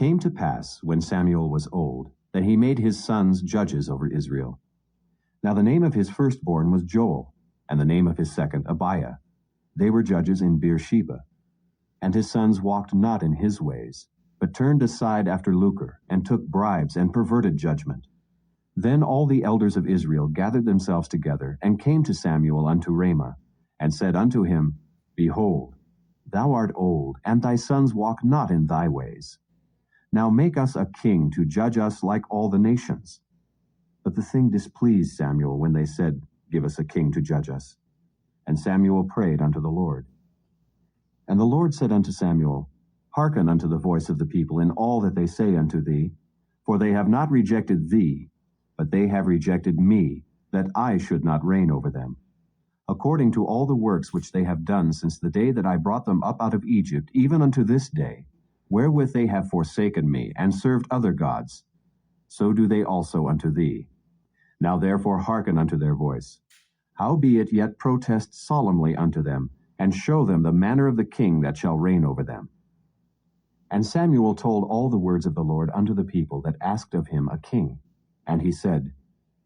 came to pass, when Samuel was old, that he made his sons judges over Israel. Now the name of his firstborn was Joel, and the name of his second Abiah. They were judges in Beersheba. And his sons walked not in his ways, but turned aside after lucre, and took bribes, and perverted judgment. Then all the elders of Israel gathered themselves together, and came to Samuel unto Ramah, and said unto him, Behold, thou art old, and thy sons walk not in thy ways. Now make us a king to judge us like all the nations. But the thing displeased Samuel when they said, Give us a king to judge us. And Samuel prayed unto the Lord. And the Lord said unto Samuel, Hearken unto the voice of the people in all that they say unto thee, for they have not rejected thee, but they have rejected me, that I should not reign over them. According to all the works which they have done since the day that I brought them up out of Egypt, even unto this day, wherewith they have forsaken me, and served other gods, so do they also unto thee. Now therefore hearken unto their voice. Howbeit yet protest solemnly unto them, and show them the manner of the king that shall reign over them. And Samuel told all the words of the Lord unto the people that asked of him a king. And he said,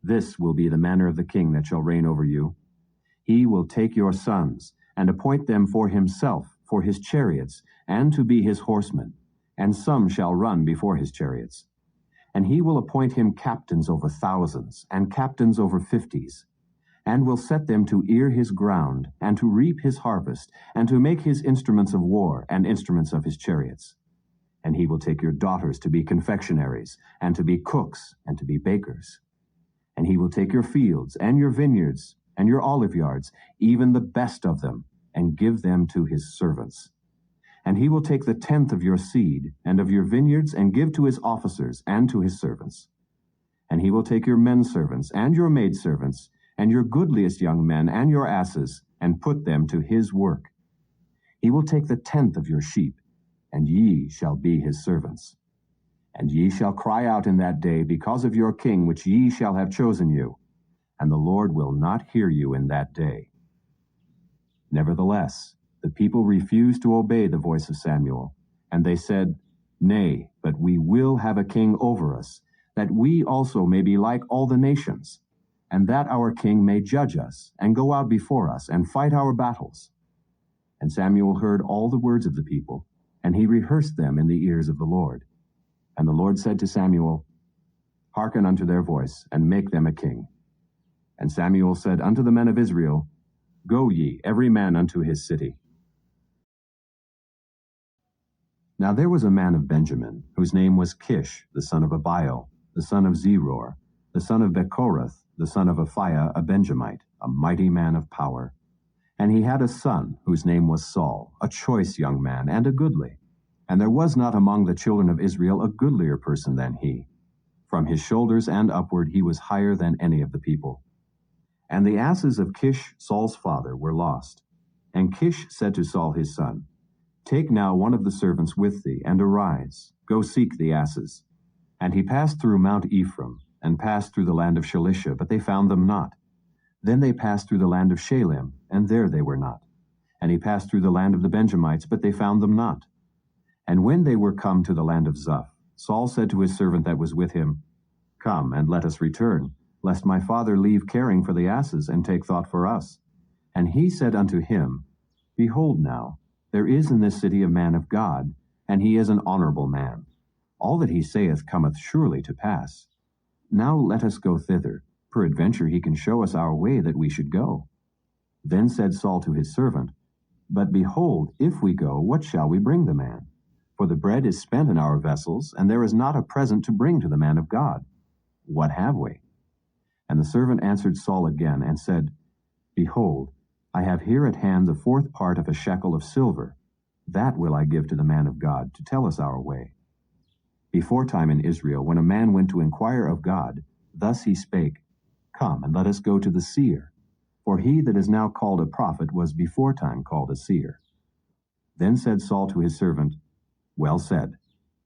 This will be the manner of the king that shall reign over you. He will take your sons, and appoint them for himself, for his chariots, and to be his horsemen, and some shall run before his chariots. And he will appoint him captains over thousands, and captains over 50s, and will set them to ear his ground, and to reap his harvest, and to make his instruments of war, and instruments of his chariots. And he will take your daughters to be confectionaries, and to be cooks, and to be bakers. And he will take your fields, and your vineyards, and your olive yards, even the best of them, and give them to his servants. And he will take the 10th of your seed, and of your vineyards, and give to his officers, and to his servants. And he will take your men servants, and your maidservants, and your goodliest young men, and your asses, and put them to his work. He will take the 10th of your sheep, and ye shall be his servants. And ye shall cry out in that day because of your king which ye shall have chosen you, and the Lord will not hear you in that day. Nevertheless, the people refused to obey the voice of Samuel, and they said, Nay, but we will have a king over us, that we also may be like all the nations, and that our king may judge us, and go out before us, and fight our battles. And Samuel heard all the words of the people, and he rehearsed them in the ears of the Lord. And the Lord said to Samuel, Hearken unto their voice, and make them a king. And Samuel said unto the men of Israel, Go ye, every man unto his city. Now there was a man of Benjamin, whose name was Kish, the son of Abiel, the son of Zeror, the son of Bechorath, the son of Aphiah, a Benjamite, a mighty man of power. And he had a son, whose name was Saul, a choice young man, and a goodly. And there was not among the children of Israel a goodlier person than he. From his shoulders and upward he was higher than any of the people. And the asses of Kish, Saul's father, were lost. And Kish said to Saul his son, Take now one of the servants with thee, and arise, go seek the asses. And he passed through Mount Ephraim, and passed through the land of Shalisha, but they found them not. Then they passed through the land of Shalem, and there they were not. And he passed through the land of the Benjamites, but they found them not. And when they were come to the land of Zuph, Saul said to his servant that was with him, Come, and let us return, lest my father leave caring for the asses, and take thought for us. And he said unto him, Behold now, there is in this city a man of God, and he is an honorable man. All that he saith cometh surely to pass. Now let us go thither. Peradventure he can show us our way that we should go. Then said Saul to his servant, But behold, if we go, what shall we bring the man? For the bread is spent in our vessels, and there is not a present to bring to the man of God. What have we? And the servant answered Saul again, and said, Behold, I have here at hand the 4th part of a shekel of silver. That will I give to the man of God, to tell us our way. Beforetime in Israel, when a man went to inquire of God, thus he spake, Come, and let us go to the seer. For he that is now called a prophet was beforetime called a seer. Then said Saul to his servant, Well said.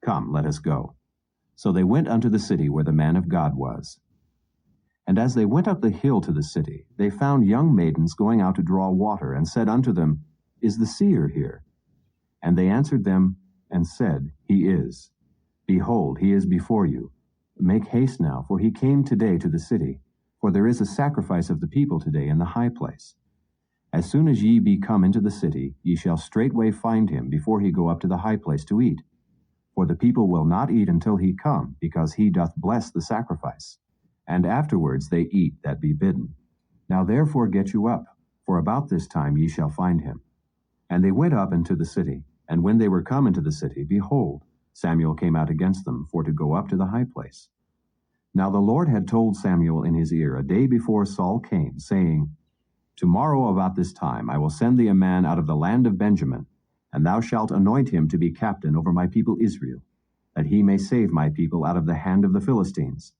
Come, let us go. So they went unto the city where the man of God was. And as they went up the hill to the city, they found young maidens going out to draw water, and said unto them, Is the seer here? And they answered them, and said, He is. Behold, he is before you. Make haste now, for he came today to the city. For there is a sacrifice of the people today in the high place. As soon as ye be come into the city, ye shall straightway find him before he go up to the high place to eat. For the people will not eat until he come, because he doth bless the sacrifice. And afterwards they eat that be bidden. Now therefore get you up, for about this time ye shall find him. And they went up into the city, and when they were come into the city, behold, Samuel came out against them for to go up to the high place. Now the Lord had told Samuel in his ear a day before Saul came, saying, Tomorrow about this time I will send thee a man out of the land of Benjamin, and thou shalt anoint him to be captain over my people Israel, that he may save my people out of the hand of the Philistines.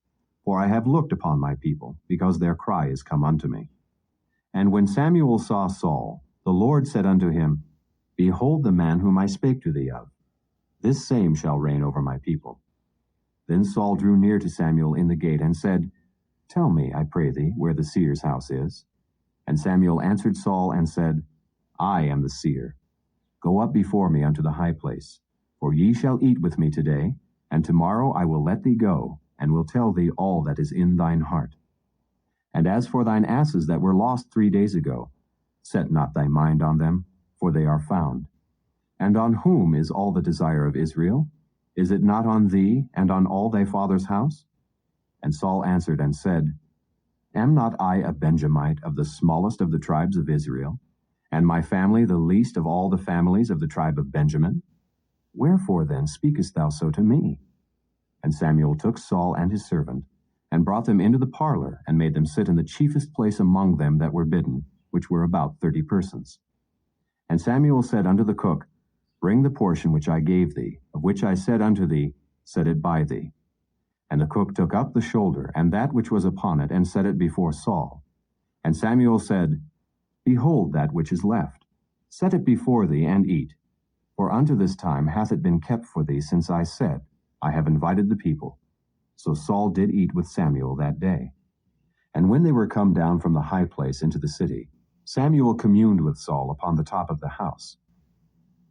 For I have looked upon my people, because their cry is come unto me. And when Samuel saw Saul, the Lord said unto him, Behold the man whom I spake to thee of. This same shall reign over my people. Then Saul drew near to Samuel in the gate, and said, Tell me, I pray thee, where the seer's house is. And Samuel answered Saul, and said, I am the seer. Go up before me unto the high place, for ye shall eat with me today, and tomorrow I will let thee go, and will tell thee all that is in thine heart. And as for thine asses that were lost 3 days ago, set not thy mind on them, for they are found. And on whom is all the desire of Israel? Is it not on thee, and on all thy father's house? And Saul answered and said, Am not I a Benjamite of the smallest of the tribes of Israel, and my family the least of all the families of the tribe of Benjamin? Wherefore then speakest thou so to me? And Samuel took Saul and his servant, and brought them into the parlor, and made them sit in the chiefest place among them that were bidden, which were about 30 persons. And Samuel said unto the cook, Bring the portion which I gave thee, of which I said unto thee, Set it by thee. And the cook took up the shoulder, and that which was upon it, and set it before Saul. And Samuel said, Behold that which is left. Set it before thee, and eat. For unto this time hath it been kept for thee, since I said, I have invited the people. So Saul did eat with Samuel that day. And when they were come down from the high place into the city, Samuel communed with Saul upon the top of the house.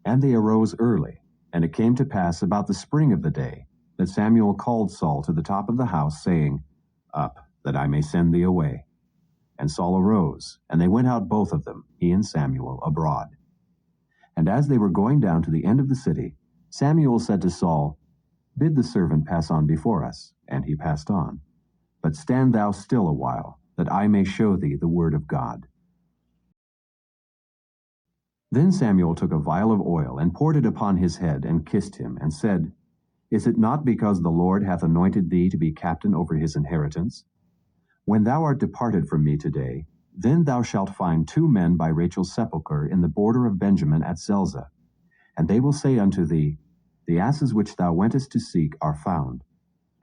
And they arose early, and it came to pass about the spring of the day, that Samuel called Saul to the top of the house, saying, Up, that I may send thee away. And Saul arose, and they went out both of them, he and Samuel, abroad. And as they were going down to the end of the city, Samuel said to Saul, Bid the servant pass on before us. And he passed on. But stand thou still a while, that I may show thee the word of God. Then Samuel took a vial of oil, and poured it upon his head, and kissed him, and said, Is it not because the Lord hath anointed thee to be captain over his inheritance? When thou art departed from me today, then thou shalt find 2 men by Rachel's sepulchre in the border of Benjamin at Zelzah. And they will say unto thee, The asses which thou wentest to seek are found.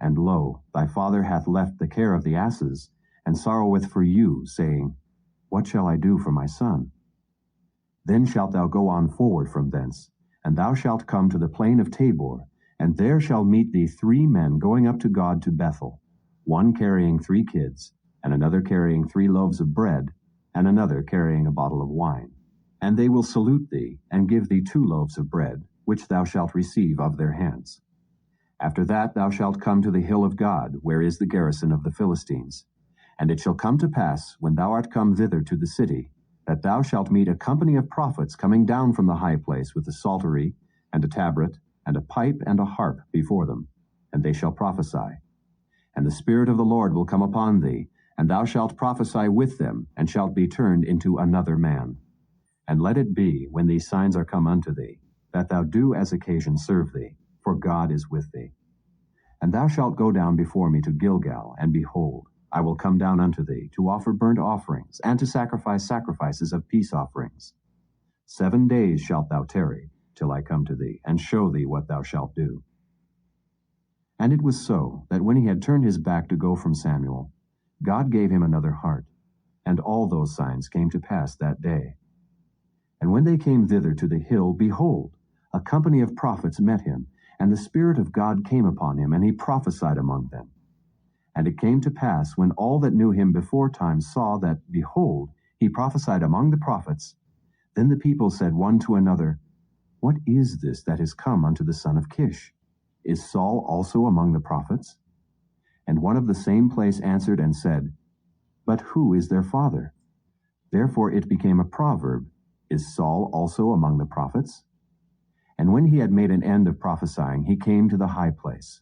And lo, thy father hath left the care of the asses, and sorroweth for you, saying, What shall I do for my son? Then shalt thou go on forward from thence, and thou shalt come to the plain of Tabor, and there shall meet thee 3 men going up to God to Bethel, one carrying 3 kids, and another carrying 3 loaves of bread, and another carrying a bottle of wine. And they will salute thee, and give thee 2 loaves of bread, which thou shalt receive of their hands. After that thou shalt come to the hill of God, where is the garrison of the Philistines. And it shall come to pass, when thou art come thither to the city, that thou shalt meet a company of prophets coming down from the high place with a psaltery, and a tabret, and a pipe, and a harp before them, and they shall prophesy. And the Spirit of the Lord will come upon thee, and thou shalt prophesy with them, and shalt be turned into another man. And let it be, when these signs are come unto thee, that thou do as occasion serve thee, for God is with thee. And thou shalt go down before me to Gilgal, and behold, I will come down unto thee, to offer burnt offerings, and to sacrifice sacrifices of peace offerings. 7 days shalt thou tarry, till I come to thee, and show thee what thou shalt do. And it was so, that when he had turned his back to go from Samuel, God gave him another heart, and all those signs came to pass that day. And when they came thither to the hill, behold, a company of prophets met him, and the Spirit of God came upon him, and he prophesied among them. And it came to pass, when all that knew him beforetime saw that, behold, he prophesied among the prophets, then the people said one to another, What is this that is come unto the son of Kish? Is Saul also among the prophets? And one of the same place answered and said, But who is their father? Therefore it became a proverb, Is Saul also among the prophets? And when he had made an end of prophesying, he came to the high place.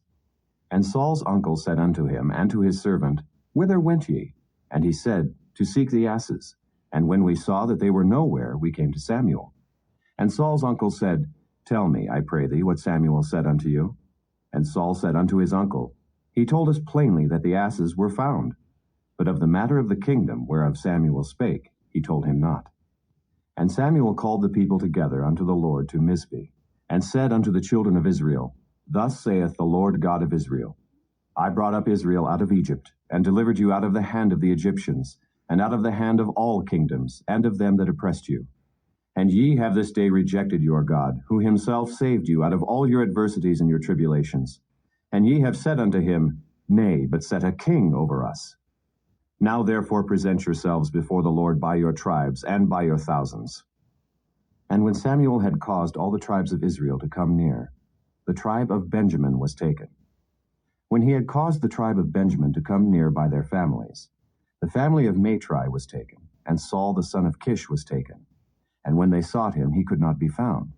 And Saul's uncle said unto him and to his servant, Whither went ye? And he said, To seek the asses. And when we saw that they were nowhere, we came to Samuel. And Saul's uncle said, Tell me, I pray thee, what Samuel said unto you. And Saul said unto his uncle, He told us plainly that the asses were found. But of the matter of the kingdom whereof Samuel spake, he told him not. And Samuel called the people together unto the Lord to Mizpeh, and said unto the children of Israel, Thus saith the Lord God of Israel, I brought up Israel out of Egypt, and delivered you out of the hand of the Egyptians, and out of the hand of all kingdoms, and of them that oppressed you. And ye have this day rejected your God, who himself saved you out of all your adversities and your tribulations. And ye have said unto him, Nay, but set a king over us. Now therefore present yourselves before the Lord by your tribes and by your thousands. And when Samuel had caused all the tribes of Israel to come near, the tribe of Benjamin was taken. When he had caused the tribe of Benjamin to come near by their families, the family of Matri was taken, and Saul the son of Kish was taken. And when they sought him, he could not be found.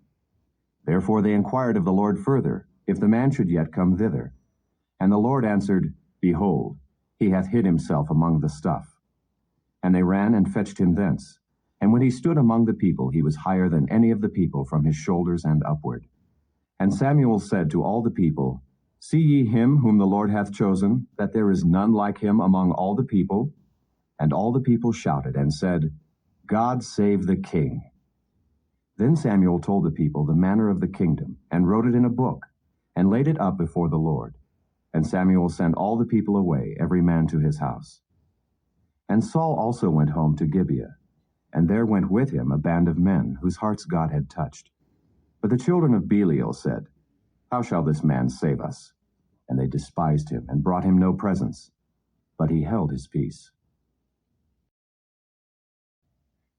Therefore they inquired of the Lord further, if the man should yet come thither. And the Lord answered, Behold, he hath hid himself among the stuff. And they ran and fetched him thence. And when he stood among the people, he was higher than any of the people from his shoulders and upward. And Samuel said to all the people, See ye him whom the Lord hath chosen, that there is none like him among all the people? And all the people shouted and said, God save the king. Then Samuel told the people the manner of the kingdom, and wrote it in a book, and laid it up before the Lord. And Samuel sent all the people away, every man to his house. And Saul also went home to Gibeah, and there went with him a band of men, whose hearts God had touched. But the children of Belial said, How shall this man save us? And they despised him, and brought him no presents. But he held his peace.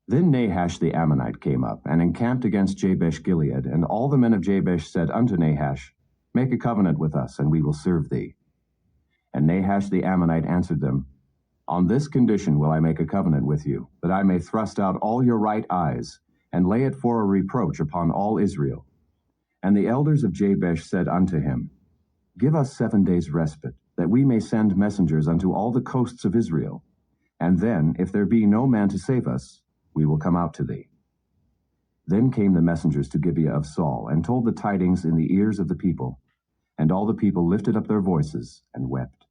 Then Nahash the Ammonite came up, and encamped against Jabesh-Gilead, and all the men of Jabesh said unto Nahash, Make a covenant with us, and we will serve thee. And Nahash the Ammonite answered them, On this condition will I make a covenant with you, that I may thrust out all your right eyes, and lay it for a reproach upon all Israel. And the elders of Jabesh said unto him, Give us 7 days' respite, that we may send messengers unto all the coasts of Israel. And then, if there be no man to save us, we will come out to thee. Then came the messengers to Gibeah of Saul, and told the tidings in the ears of the people. And all the people lifted up their voices, and wept.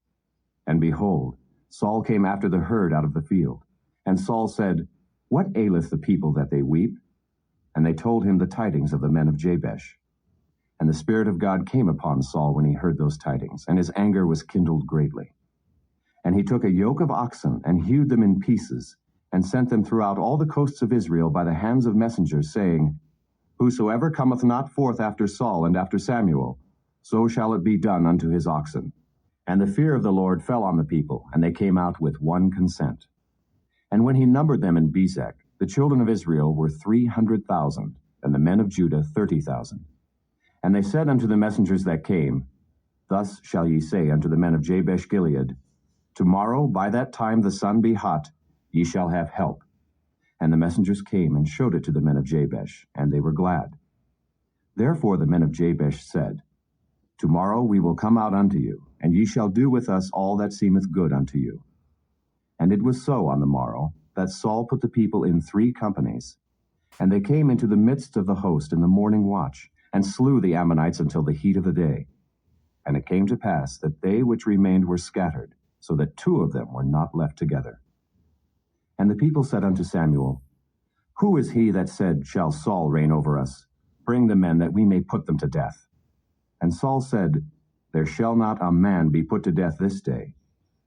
And behold, Saul came after the herd out of the field. And Saul said, What aileth the people that they weep? And they told him the tidings of the men of Jabesh. And the Spirit of God came upon Saul when he heard those tidings, and his anger was kindled greatly. And he took a yoke of oxen, and hewed them in pieces, and sent them throughout all the coasts of Israel by the hands of messengers, saying, Whosoever cometh not forth after Saul and after Samuel, so shall it be done unto his oxen. And the fear of the Lord fell on the people, and they came out with one consent. And when he numbered them in Bezek, the children of Israel were 300,000, and the men of Judah 30,000. And they said unto the messengers that came, Thus shall ye say unto the men of Jabesh-Gilead, Tomorrow by that time the sun be hot, ye shall have help. And the messengers came and showed it to the men of Jabesh, and they were glad. Therefore the men of Jabesh said, Tomorrow we will come out unto you, and ye shall do with us all that seemeth good unto you. And it was so on the morrow, that Saul put the people in 3 companies. And they came into the midst of the host in the morning watch, and slew the Ammonites until the heat of the day. And it came to pass that they which remained were scattered, so that 2 of them were not left together. And the people said unto Samuel, Who is he that said, Shall Saul reign over us? Bring the men, that we may put them to death. And Saul said, There shall not a man be put to death this day,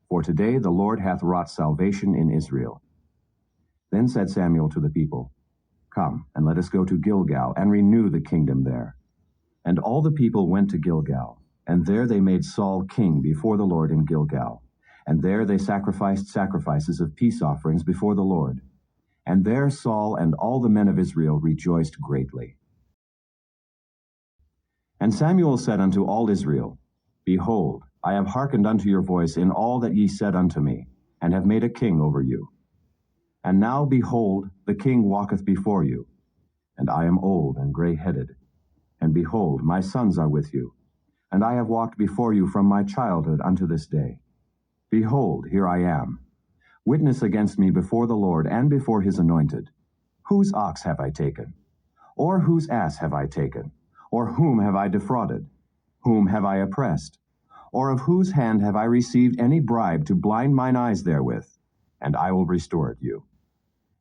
for today the Lord hath wrought salvation in Israel. Then said Samuel to the people, Come, and let us go to Gilgal, and renew the kingdom there. And all the people went to Gilgal, and there they made Saul king before the Lord in Gilgal. And there they sacrificed sacrifices of peace offerings before the Lord. And there Saul and all the men of Israel rejoiced greatly. And Samuel said unto all Israel, Behold, I have hearkened unto your voice in all that ye said unto me, and have made a king over you. And now, behold, the king walketh before you, and I am old and gray-headed. And behold, my sons are with you, and I have walked before you from my childhood unto this day. Behold, here I am. Witness against me before the Lord and before his anointed. Whose ox have I taken? Or whose ass have I taken? Or whom have I defrauded? Whom have I oppressed? Or of whose hand have I received any bribe to blind mine eyes therewith? And I will restore it you.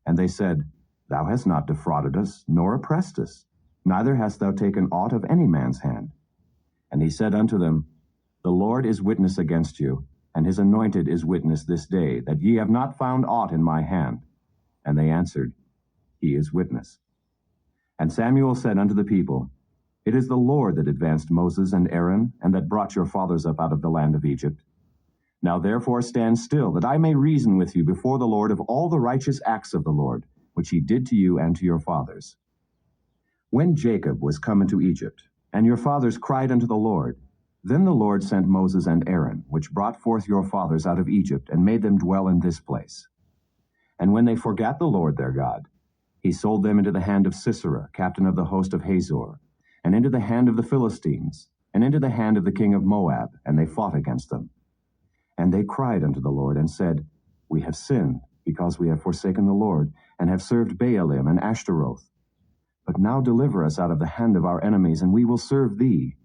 And they said, Thou hast not defrauded us, nor oppressed us, neither hast thou taken aught of any man's hand. And he said unto them, The Lord is witness against you, and his anointed is witness this day, that ye have not found aught in my hand. And they answered, He is witness. And Samuel said unto the people, It is the Lord that advanced Moses and Aaron, and that brought your fathers up out of the land of Egypt. Now therefore stand still, that I may reason with you before the Lord of all the righteous acts of the Lord, which he did to you and to your fathers. When Jacob was come into Egypt, and your fathers cried unto the Lord, then the Lord sent Moses and Aaron, which brought forth your fathers out of Egypt, and made them dwell in this place. And when they forgat the Lord their God, he sold them into the hand of Sisera, captain of the host of Hazor, and into the hand of the Philistines, and into the hand of the king of Moab, and they fought against them. And they cried unto the Lord, and said, We have sinned, because we have forsaken the Lord, and have served Baalim and Ashtaroth. But now deliver us out of the hand of our enemies, and we will serve thee.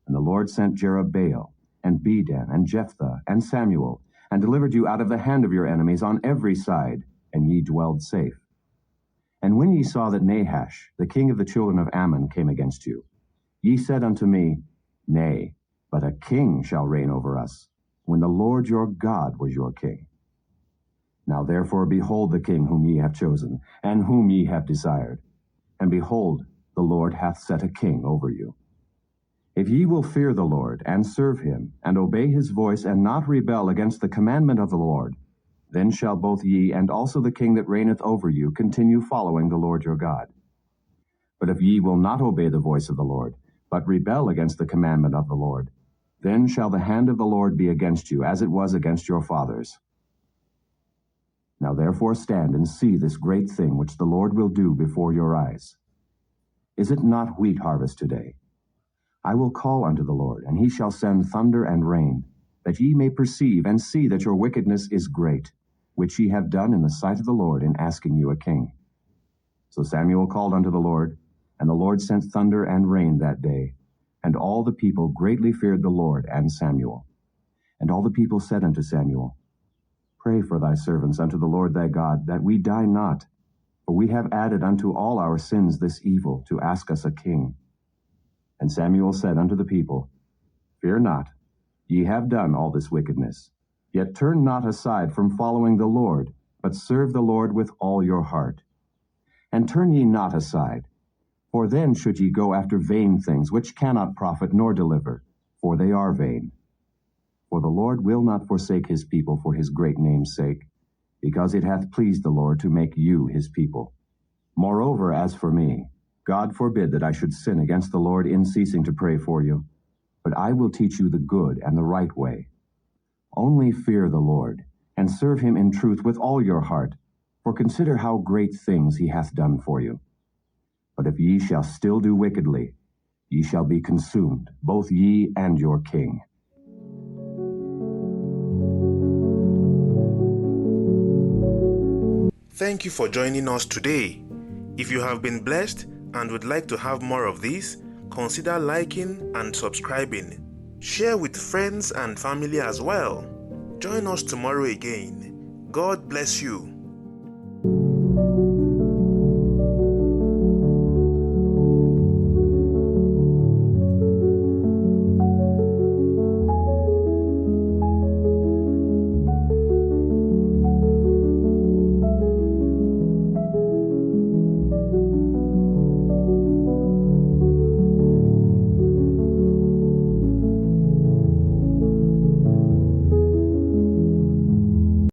And the Lord sent Jerubbaal, and Bedan, and Jephthah, and Samuel, and delivered you out of the hand of your enemies on every side, and ye dwelled safe. And when ye saw that Nahash, the king of the children of Ammon, came against you, ye said unto me, Nay, but a king shall reign over us, when the Lord your God was your king. Now therefore behold the king whom ye have chosen, and whom ye have desired. And behold, the Lord hath set a king over you. If ye will fear the Lord, and serve him, and obey his voice, and not rebel against the commandment of the Lord, then shall both ye and also the king that reigneth over you continue following the Lord your God. But if ye will not obey the voice of the Lord, but rebel against the commandment of the Lord, then shall the hand of the Lord be against you, as it was against your fathers. Now therefore stand and see this great thing which the Lord will do before your eyes. Is it not wheat harvest today? I will call unto the Lord, and he shall send thunder and rain, that ye may perceive and see that your wickedness is great, which ye have done in the sight of the Lord in asking you a king. So Samuel called unto the Lord, and the Lord sent thunder and rain that day, and all the people greatly feared the Lord and Samuel. And all the people said unto Samuel, Pray for thy servants unto the Lord thy God, that we die not, for we have added unto all our sins this evil, to ask us a king. And Samuel said unto the people, Fear not, ye have done all this wickedness. Yet turn not aside from following the Lord, but serve the Lord with all your heart. And turn ye not aside, for then should ye go after vain things, which cannot profit nor deliver, for they are vain. For the Lord will not forsake his people for his great name's sake, because it hath pleased the Lord to make you his people. Moreover, as for me, God forbid that I should sin against the Lord in ceasing to pray for you, but I will teach you the good and the right way. Only fear the Lord, and serve him in truth with all your heart, for consider how great things he hath done for you. But if ye shall still do wickedly, ye shall be consumed, both ye and your king. Thank you for joining us today. If you have been blessed and would like to have more of this, consider liking and subscribing. Share with friends and family as well. Join us tomorrow again. God bless you.